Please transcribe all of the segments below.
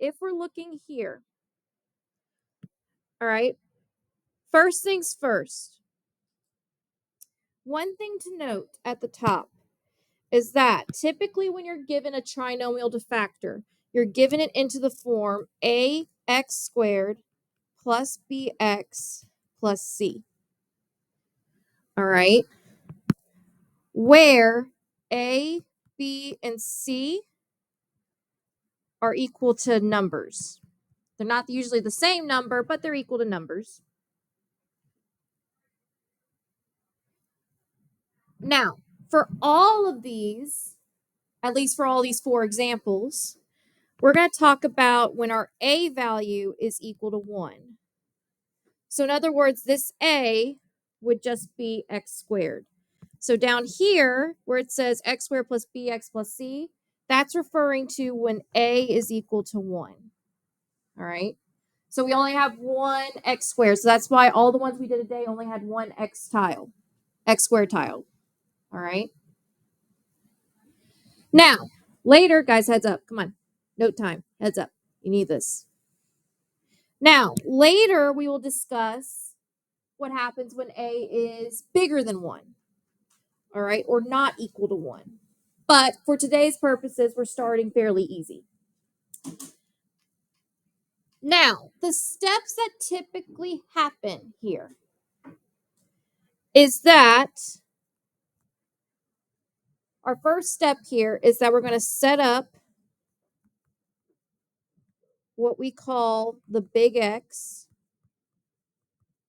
if we're looking here, all right, first things first, one thing to note at the top is that typically when you're given a trinomial to factor, you're given it into the form ax squared plus bx plus c. All right, where a, b, and c are equal to numbers. They're not usually the same number, but they're equal to numbers. Now, for all of these, at least for all these 4 examples, we're going to talk about when our a value is equal to 1. So in other words, this a would just be x squared. So down here, where it says x squared plus bx plus c, that's referring to when a is equal to 1. All right? So we only have one x squared. So that's why all the ones we did today only had one x squared tile. All right? Now, later, guys, heads up. Come on. Note time. Heads up. You need this. Now, later, we will discuss what happens when a is bigger than 1. All right? Or not equal to 1. But for today's purposes, we're starting fairly easy. Now, the steps that typically happen here is that our first step here is that we're going to set up what we call the big X.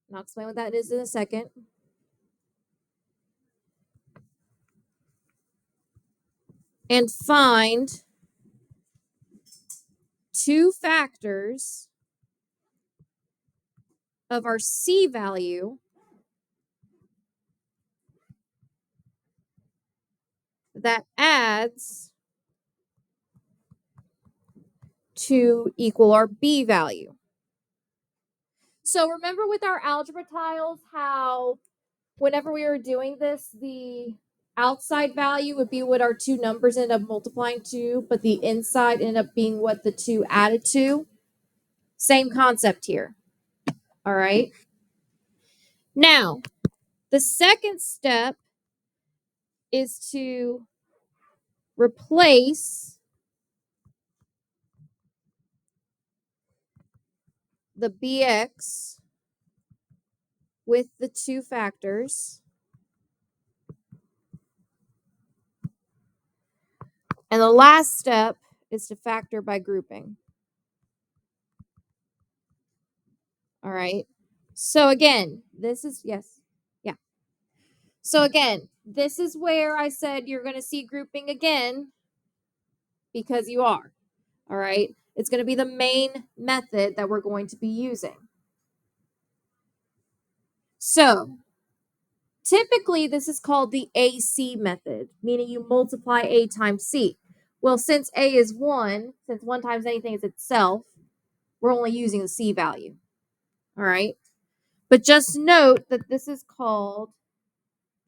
And I'll explain what that is in a second. And find 2 factors of our C value that adds to equal our B value. So remember with our algebra tiles how whenever we were doing this, the outside value would be what our 2 numbers end up multiplying to, but the inside ended up being what the 2 added to. Same concept here. All right. Now, the second step is to replace the bx with the 2 factors. And the last step is to factor by grouping. All right. So again, this is, yes. Yeah. So again, this is where I said you're going to see grouping again because you are. All right. It's going to be the main method that we're going to be using. So typically this is called the AC method, meaning you multiply A times C. Well, since A is 1, since 1 times anything is itself, we're only using the C value. All right. But just note that this is called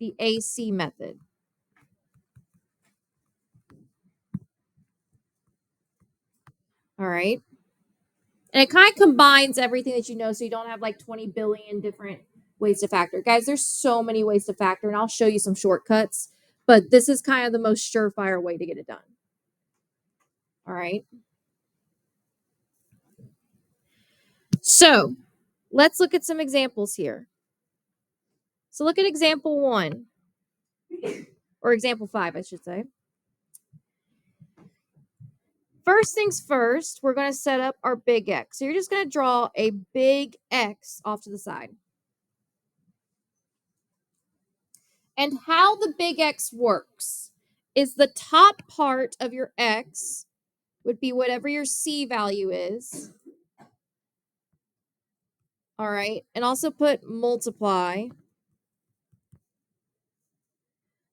the AC method. All right. And it kind of combines everything that you know so you don't have like 20 billion different ways to factor. Guys, there's so many ways to factor, and I'll show you some shortcuts, but this is kind of the most surefire way to get it done. All right. So let's look at some examples here. So look at example 1, or example 5, I should say. First things first, we're going to set up our big X. So you're just going to draw a big X off to the side. And how the big X works is the top part of your X would be whatever your C value is. All right. And also put multiply.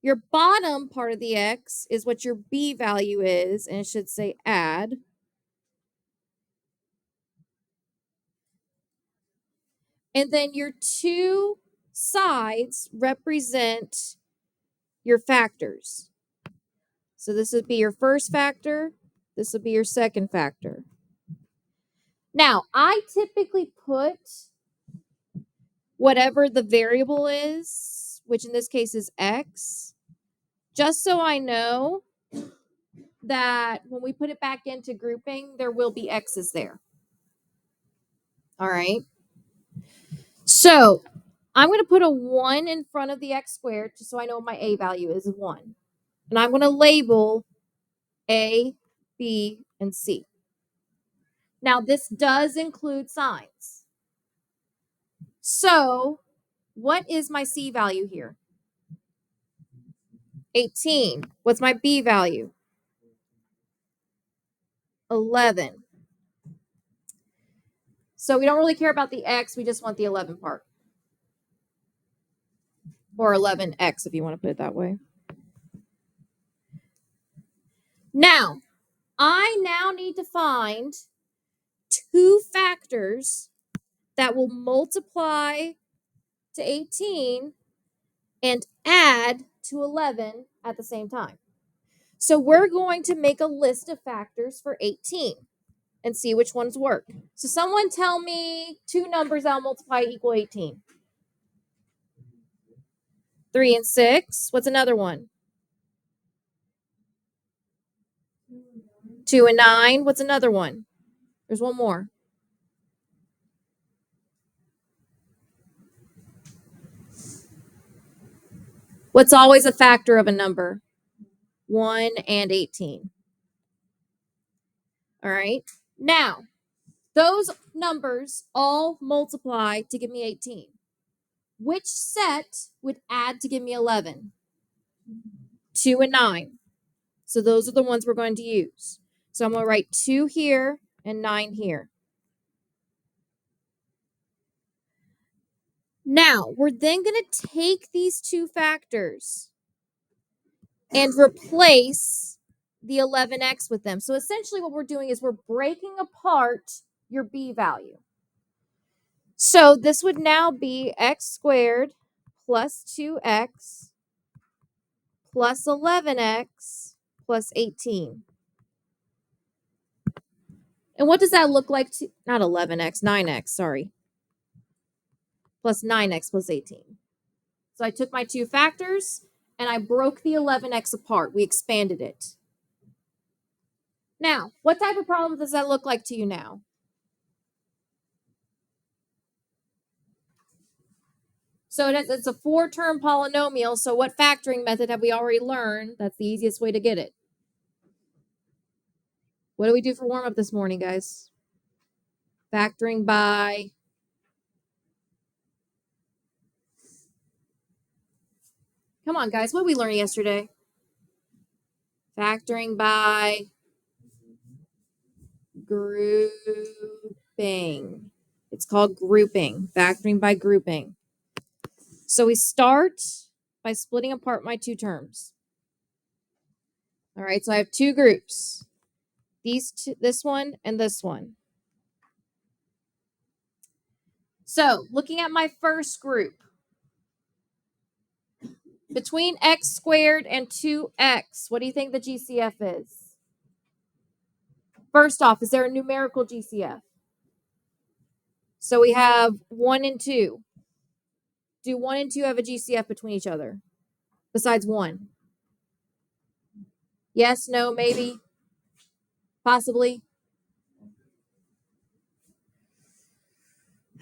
Your bottom part of the X is what your B value is, and it should say add. And then your 2 sides represent your factors. So this would be your first factor. This would be your second factor. Now, I typically put whatever the variable is, which in this case is x, just so I know that when we put it back into grouping, there will be x's there. All right. So I'm going to put a 1 in front of the x squared just so I know my a value is 1. And I'm going to label A, B, and C. Now, this does include signs. So what is my C value here? 18. What's my B value? 11. So we don't really care about the x, we just want the 11 part. Or 11x if you want to put it that way. Now, I now need to find two factors that will multiply to 18 and add to 11 at the same time. So we're going to make a list of factors for 18 and see which ones work. So someone tell me two numbers that'll multiply equal 18. 3 and 6. What's another one? 2 and 9. What's another one? There's one more. What's always a factor of a number? 1 and 18. All right. Now, those numbers all multiply to give me 18. Which set would add to give me 11? 2 and 9. So those are the ones we're going to use. So I'm going to write 2 here and 9 here. Now, we're then going to take these two factors and replace the 11x with them. So essentially what we're doing is we're breaking apart your b value. So this would now be x squared plus 2x plus 11x plus 18. And what does that look like? Not 11x, 9x, sorry. Plus 9x plus 18. So I took my two factors and I broke the 11x apart. We expanded it. Now, what type of problem does that look like to you now? So it's a 4-term polynomial. So what factoring method have we already learned? That's the easiest way to get it. What do we do for warm-up this morning, guys? Factoring by... Come on, guys. What did we learn yesterday? Factoring by grouping. It's called grouping. Factoring by grouping. So we start by splitting apart my two terms. All right, so I have two groups. These two, this one and this one. So looking at my first group, between x squared and 2x, what do you think the GCF is? First off, is there a numerical GCF? So we have 1 and 2. Do 1 and 2 have a GCF between each other? Besides 1? Yes, no, maybe, possibly.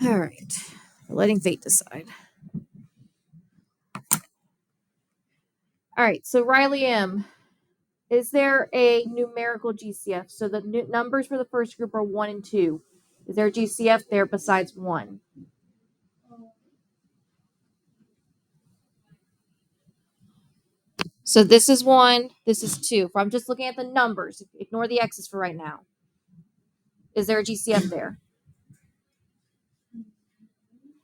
All right, we're letting fate decide. All right, so Riley M., is there a numerical GCF? So the numbers for the first group are 1 and 2. Is there a GCF there besides 1? So this is 1, this is 2. If I'm just looking at the numbers, ignore the x's for right now. Is there a GCF there?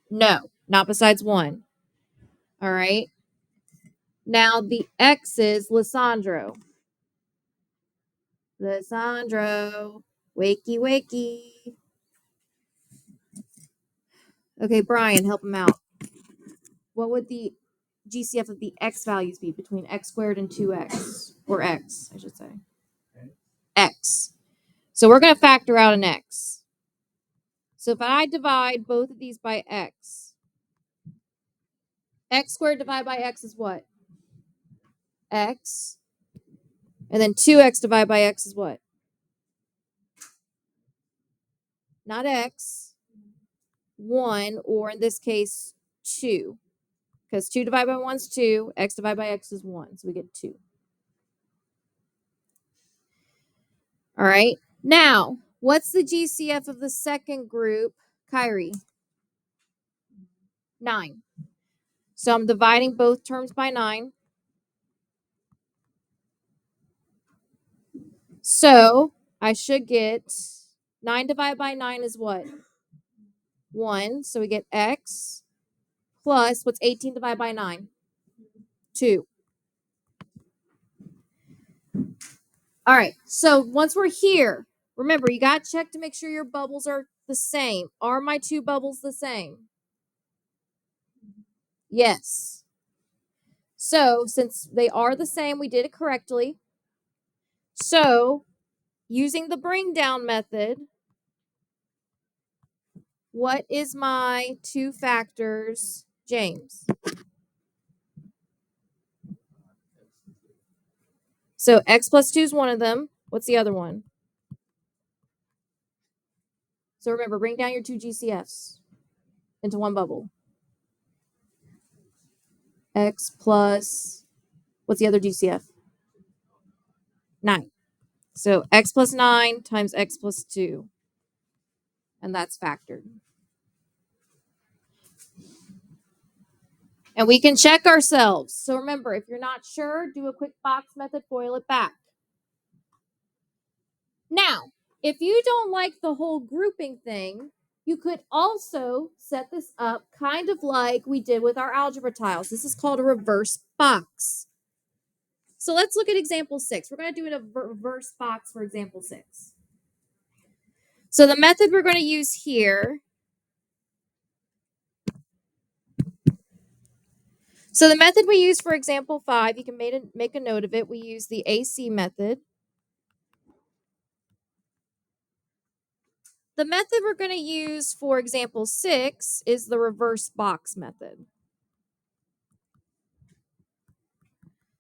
No, not besides 1. All right. Now the x's, Lissandro. Lissandro, wakey, wakey. Okay, Brian, help him out. What would the GCF of the x values be between x squared and 2x? Or x, I should say. X. So we're going to factor out an x. So if I divide both of these by x squared divided by x is what? X. And then 2x divided by x is what? Not x. 1, or in this case, 2. Because 2 divided by 1 is 2. X divided by x is 1. So we get 2. All right. Now, what's the GCF of the second group, Kyrie? 9. So I'm dividing both terms by 9. So I should get 9 divided by 9 is what? 1. So we get x plus, what's 18 divided by 9? 2. All right. So once we're here, remember, you got to check to make sure your bubbles are the same. Are my two bubbles the same? Yes. So since they are the same, we did it correctly. So using the bring down method, what is my two factors, James? So x plus 2 is one of them. What's the other one? So remember, bring down your two GCFs into one bubble. X plus, what's the other GCF? 9. So x plus 9 times x plus 2. And that's factored. And we can check ourselves. So remember, if you're not sure, do a quick box method, FOIL it back. Now, if you don't like the whole grouping thing, you could also set this up kind of like we did with our algebra tiles. This is called a reverse box. So let's look at example 6. We're going to do a reverse box for example 6. So the method we're going to use here. So the method we use for example 5, you can make a note of it. We use the AC method. The method we're going to use for example 6 is the reverse box method.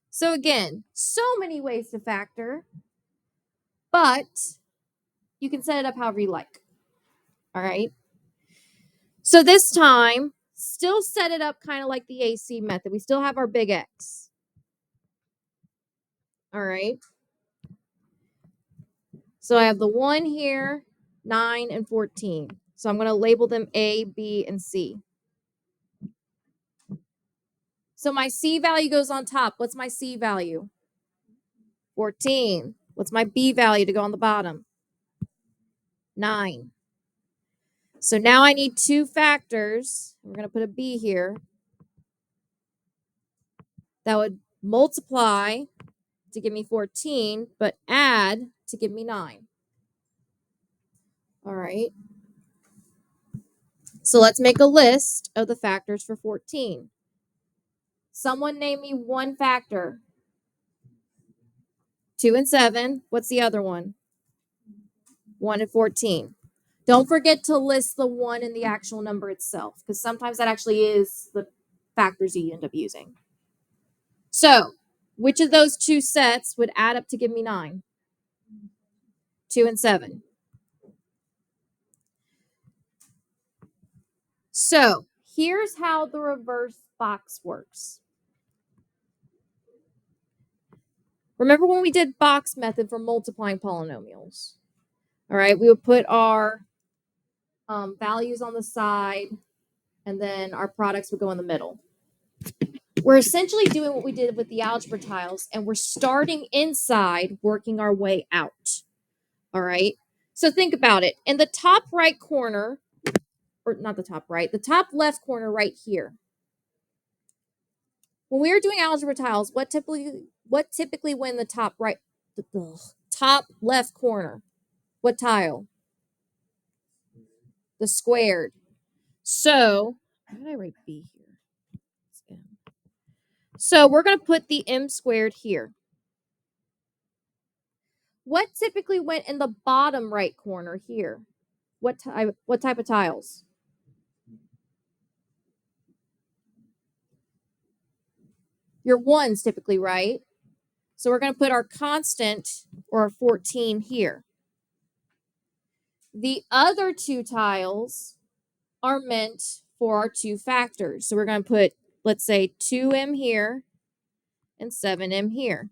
So again, so many ways to factor, but you can set it up however you like. All right. So this time, still set it up kind of like the AC method. We still have our big X. All right. So I have the 1 here, 9, and 14. So I'm going to label them A, B, and C. So my C value goes on top. What's my C value? 14. What's my B value to go on the bottom? 9. So now I need two factors. We're going to put a B here. That would multiply to give me 14, but add to give me 9. All right. So let's make a list of the factors for 14. Someone name me one factor. 2 and 7. What's the other one? 1 and 14. Don't forget to list the 1 in the actual number itself, because sometimes that actually is the factors you end up using. So, which of those two sets would add up to give me 9? 2 and 7. So, here's how the reverse box works. Remember when we did box method for multiplying polynomials? All right, we would put our values on the side, and then our products would go in the middle. We're essentially doing what we did with the algebra tiles, and we're starting inside, working our way out. All right, so think about it. In the top right corner, or not the top right, the top left corner right here. When we were doing algebra tiles, what typically went in the top right, the top left corner? What tile? The squared. So, how did I write B here? It's M. So we're going to put the M squared here. What typically went in the bottom right corner here? What type of tiles? Your ones typically, right? So we're going to put our constant or our 14 here. The other two tiles are meant for our two factors. So we're going to put, let's say, 2m here and 7m here.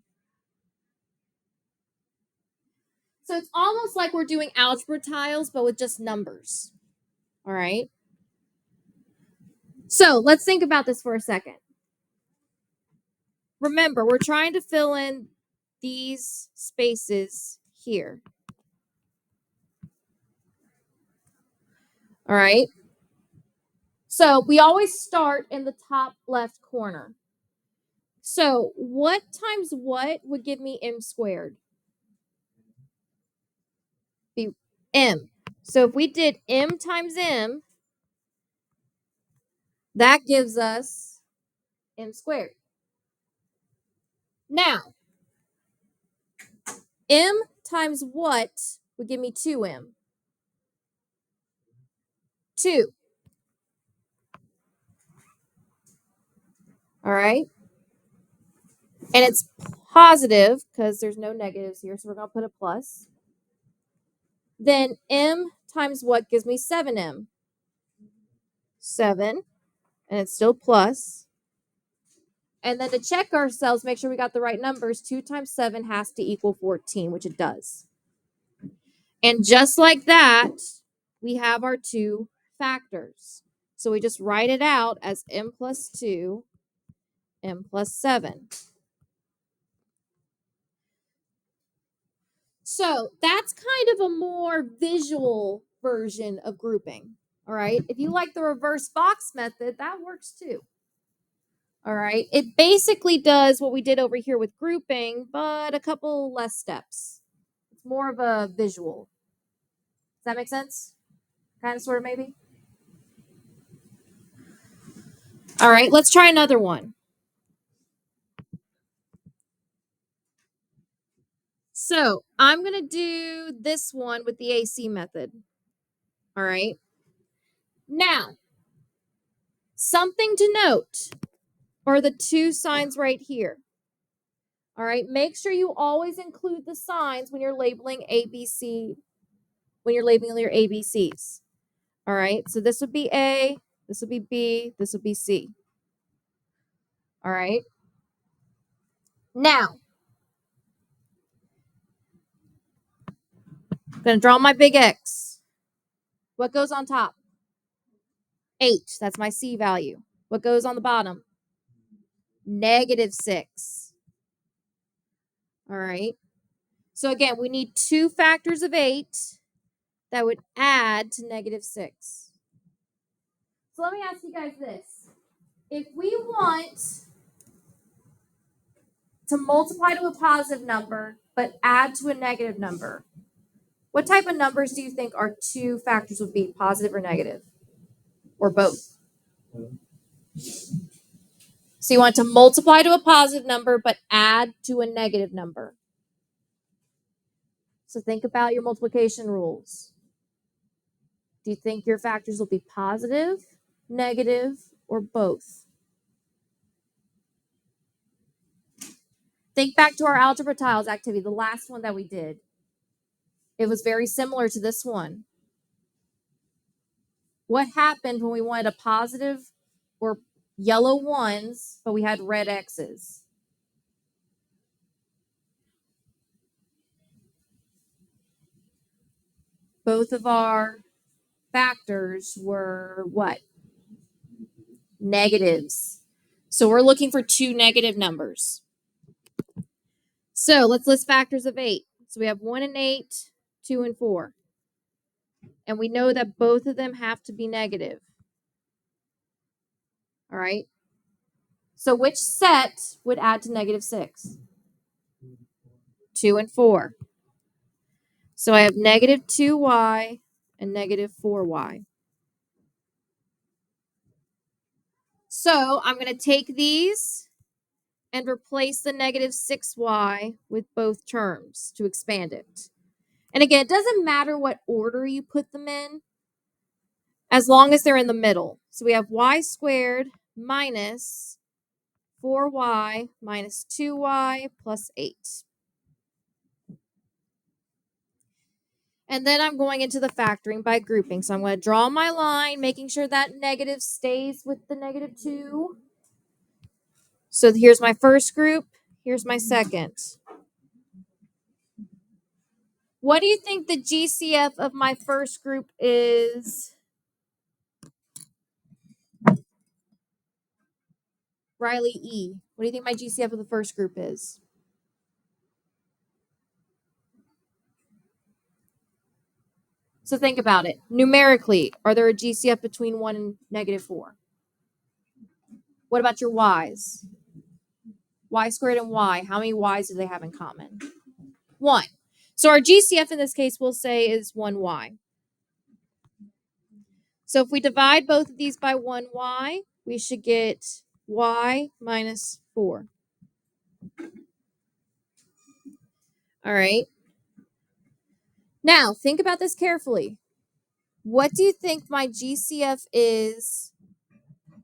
So it's almost like we're doing algebra tiles, but with just numbers. All right. So let's think about this for a second. Remember, we're trying to fill in these spaces here. All right. So we always start in the top left corner. So what times what would give me m squared? Be m. So if we did m times m, that gives us m squared. Now, m times what would give me 2m? 2. All right. And it's positive because there's no negatives here, so we're going to put a plus. Then m times what gives me 7m? 7. And it's still plus. And then to check ourselves, make sure we got the right numbers, 2 times 7 has to equal 14, which it does. And just like that, we have our two factors. So we just write it out as m plus 2, m plus 7. So that's kind of a more visual version of grouping. All right. If you like the reverse box method, that works too. All right. It basically does what we did over here with grouping, but a couple less steps. It's more of a visual. Does that make sense? Kind of, sort of, maybe? All right. Let's try another one. So I'm going to do this one with the AC method. All right. Now, something to note are the two signs right here. All right. Make sure you always include the signs when you're labeling ABC, when you're labeling your ABCs. All right. So this would be A, this would be B, this would be C. All right. Now, I'm going to draw my big X. What goes on top? 8. That's my C value. What goes on the bottom? -6. All right. So again, we need two factors of 8 that would add to -6. So let me ask you guys this. If we want to multiply to a positive number, but add to a negative number, what type of numbers do you think our two factors would be, positive or negative? Or both? So you want to multiply to a positive number, but add to a negative number. So think about your multiplication rules. Do you think your factors will be positive, negative, or both? Think back to our algebra tiles activity, the last one that we did. It was very similar to this one. What happened when we wanted a positive or yellow ones, but we had red X's? Both of our factors were what? Negatives. So we're looking for two negative numbers. So let's list factors of 8. So we have 1 and 8, 2 and 4. And we know that both of them have to be negative. All right. So which set would add to -6? 2 and 4. So I have -2y and -4y. So I'm going to take these and replace the -6y with both terms to expand it. And again, it doesn't matter what order you put them in, as long as they're in the middle. So we have y squared minus 4y minus 2y plus 8. And then I'm going into the factoring by grouping. So I'm going to draw my line, making sure that negative stays with the -2. So here's my first group. Here's my second. What do you think the GCF of my first group is? Riley E. What do you think my GCF of the first group is? So think about it. Numerically, are there a GCF between 1 and -4? What about your y's? Y squared and y. How many y's do they have in common? 1. So our GCF in this case, we'll say, is 1y. So if we divide both of these by 1y, we should get y minus 4. All right. Now, think about this carefully. What do you think my GCF is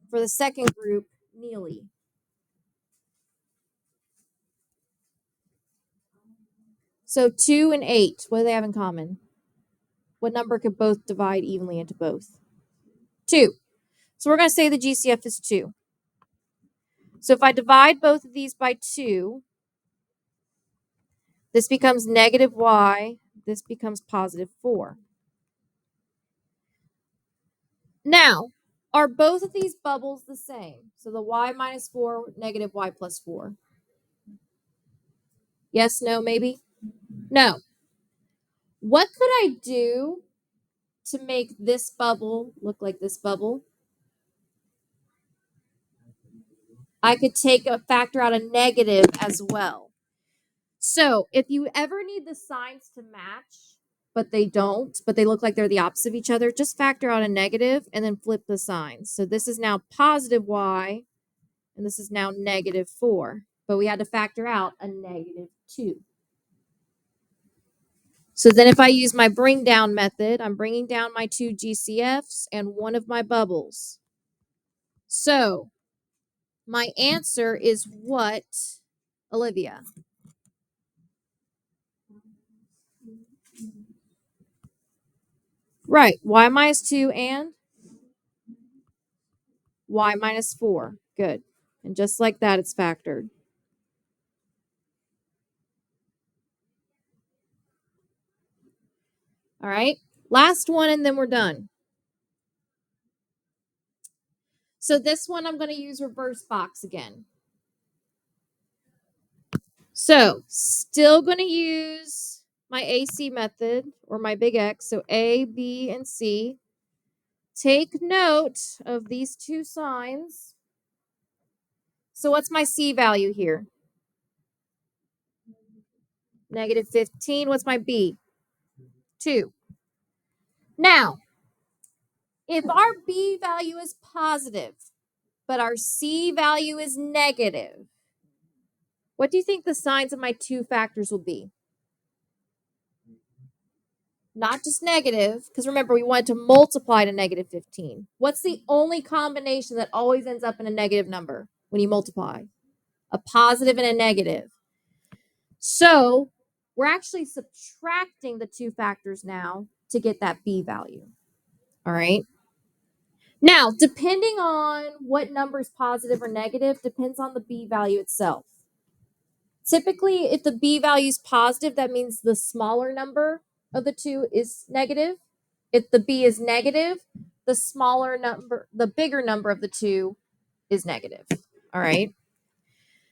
for the second group, Neely? So 2 and 8, what do they have in common? What number could both divide evenly into both? 2. So we're going to say the GCF is 2. So if I divide both of these by 2, this becomes -y, this becomes +4. Now, are both of these bubbles the same? So the y minus 4, -y plus 4. Yes, no, maybe? No. What could I do to make this bubble look like this bubble? I could take a factor out a negative as well. So if you ever need the signs to match, but they don't, but they look like they're the opposite of each other, just factor out a negative and then flip the signs. So this is now positive y, and this is now -4. But we had to factor out a -2. So then if I use my bring down method, I'm bringing down my 2 GCFs and one of my bubbles. So my answer is what, Olivia? Right, y minus 2 and y minus 4. Good. And just like that, it's factored. All right, last one, and then we're done. So this one, I'm going to use reverse box again. So still going to use my AC method or my big X. So A, B, and C. Take note of these two signs. So what's my C value here? -15. What's my B? 2. Now, if our B value is positive, but our C value is negative, what do you think the signs of my two factors will be? Not just negative, because remember, we wanted to multiply to -15. What's the only combination that always ends up in a negative number when you multiply? A positive and a negative. So we're actually subtracting the two factors now to get that B value. All right. Now, depending on what number is positive or negative, depends on the B value itself. Typically, if the B value is positive, that means the smaller number of the two is negative. If the B is negative, the bigger number of the two is negative. All right.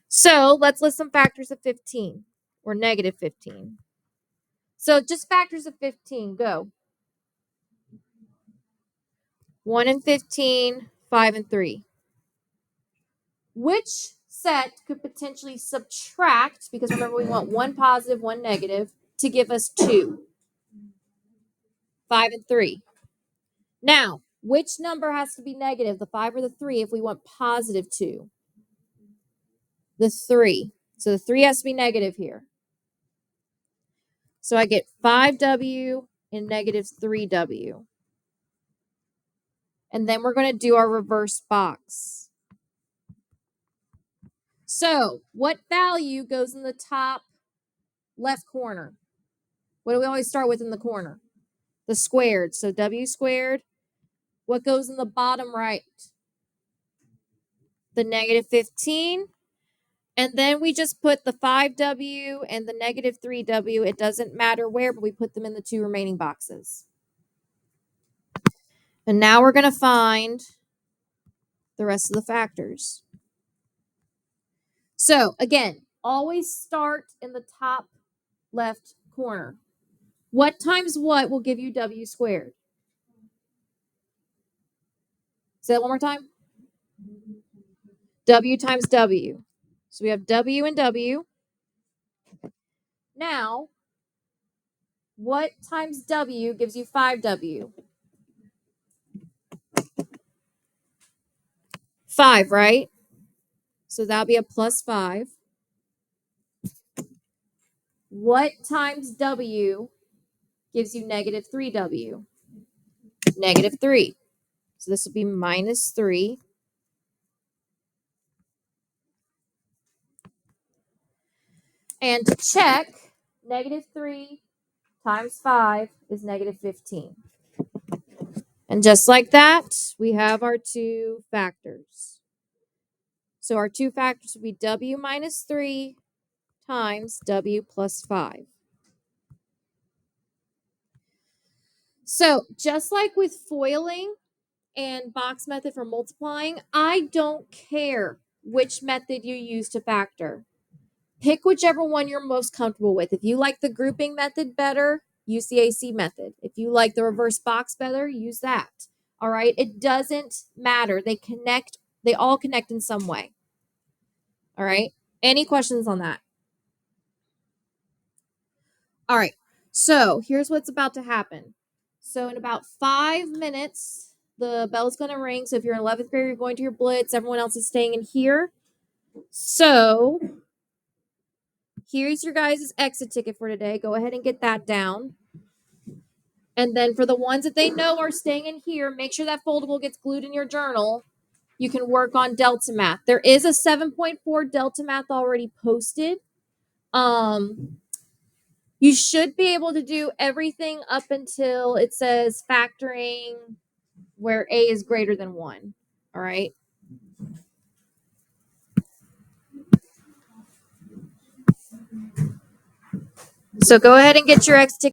So let's list some factors of 15 or -15. So just factors of 15, go. 1 and 15, 5 and 3. Which set could potentially subtract, because remember we want one positive, one negative, to give us 2? 5 and 3. Now, which number has to be negative, the 5 or the 3, if we want +2? The 3. So the 3 has to be negative here. So I get 5W and negative 3W. And then we're going to do our reverse box. So what value goes in the top left corner? What do we always start with in the corner? The squared. So W squared. What goes in the bottom right? The negative 15. And then we just put the 5W and the negative 3W. It doesn't matter where, but we put them in the two remaining boxes. And now we're going to find the rest of the factors. So again, always start in the top left corner. What times what will give you W squared? Say that one more time. W times W. So we have W and W. Now, what times W gives you 5W? 5, right? So that'll be a plus 5. What times W gives you negative 3W? Negative 3. So this will be minus 3. And to check, negative 3 times 5 is negative 15. And just like that, we have our two factors. So our two factors will be W minus 3 times W plus 5. So just like with foiling and box method for multiplying, I don't care which method you use to factor. Pick whichever one you're most comfortable with. If you like the grouping method better, use the AC method. If you like the reverse box better, use that. All right? It doesn't matter. They all connect in some way. All right? Any questions on that? All right. So here's what's about to happen. So in about 5 minutes, the bell's going to ring. So if you're in 11th grade, you're going to your blitz. Everyone else is staying in here. So here's your guys' exit ticket for today. Go ahead and get that down. And then for the ones that they know are staying in here, make sure that foldable gets glued in your journal. You can work on Delta Math. There is a 7.4 Delta Math already posted. You should be able to do everything up until it says factoring where A is greater than 1. All right. So go ahead and get your exit ticket.